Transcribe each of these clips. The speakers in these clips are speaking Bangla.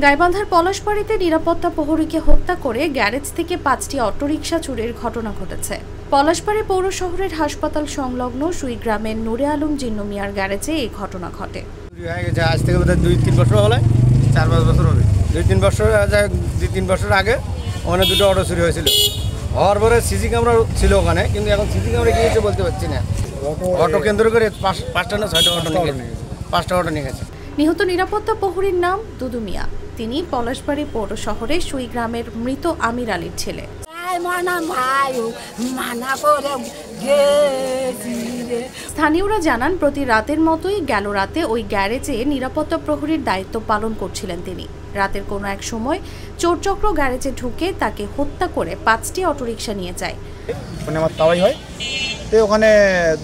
গাইবান্ধার পলাশবাড়িতে নিরাপত্তা প্রহরীকে হত্যা করে গ্যারেজ থেকে ৫টি অটোরিকশা চুরির ঘটনা ঘটেছে। পলাশবাড়ি পৌর শহরের হাসপাতাল সংলগ্ন সুইগ্রামের নুরে আলম জিন্নু মিয়ার গ্যারেজে এই ঘটনা ঘটে। আজ থেকে ২-৩ বছর হলে ৪-৫ বছর হবে। ২-৩ বছর আগে ওখানে দুটো অটো চুরি হয়েছিল। হওয়ার পরে সিসি ক্যামেরা ছিল ওখানে, কিন্তু এখন সিসি ক্যামেরা গিয়েছে বলতে পারছি না। অটো কেন্দ্র করে ৫টা না ৬টা অটো নিয়ে গেছে, 5টা অটো নিয়ে গেছে। নিহত নিরাপত্তা প্রহরীর নাম দুদু মিয়া। তিনি পলাশবাড়ি পৌর শহরের সুইগ্রামের মৃত আমির আলীর ছেলে। স্থানীয়রা জানান, প্রতি রাতের মতোই গেল রাতে ওই গ্যারেজে নিরাপত্তা প্রহরীর দায়িত্ব পালন করছিলেন তিনি। রাতের কোনো এক সময় চোরচক্র গ্যারেজে ঢুকে তাকে হত্যা করে 5টি অটোরিকশা নিয়ে যায়। ওখানে আমার তাওয়াই হয়, তো ওখানে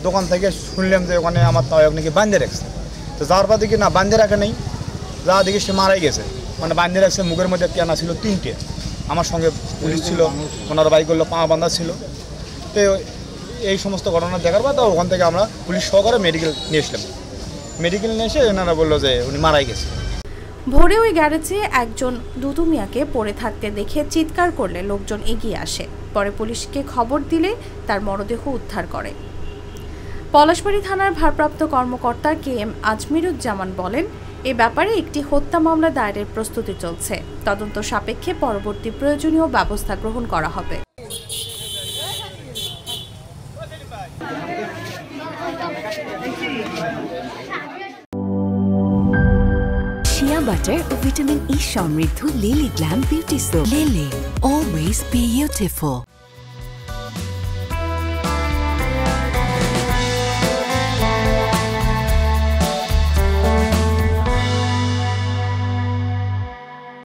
দোকান থেকে শুনলাম যে ওখানে আমার তাওয়াই নাকি বাঁধে রাখছে। তো যাওয়ার পর দেখি না বাঁধে রাখা নেই, যা দেখি সে মারাই গেছে। মানে বাঁধে রাখছে, মুখের মধ্যে কেনা ছিল 3টে। আমার সঙ্গে পুলিশ ছিল, ওনার বাইক করলো পা বাঁধা ছিল। তো এই সমস্ত ঘটনা দেখার পর ওখান থেকে আমরা পুলিশ সহকারে মেডিকেল নিয়ে এসলাম। মেডিকেল নিয়ে এসে এনারা বললো যে উনি মারাই গেছে। ভোরে ওই গ্যারেজে একজন দুদু মিয়াকে পড়ে থাকতে দেখে চিৎকার করলে লোকজন এগিয়ে আসে। পরে পুলিশকে খবর দিলে তার মরদেহ উদ্ধার করে। পলাশবাড়ি থানার ভারপ্রাপ্ত কর্মকর্তা KM আজমিরুজ্জামান বলেন, এ ব্যাপারে একটি হত্যা মামলা দায়েরের প্রস্তুতি চলছে। তদন্ত সাপেক্ষে পরবর্তী প্রয়োজনীয় ব্যবস্থা গ্রহণ করা হবে। শিয়া বাটার ও ভিটামিন ই সমৃদ্ধ lily glam beauty soap. Lily, always beautiful.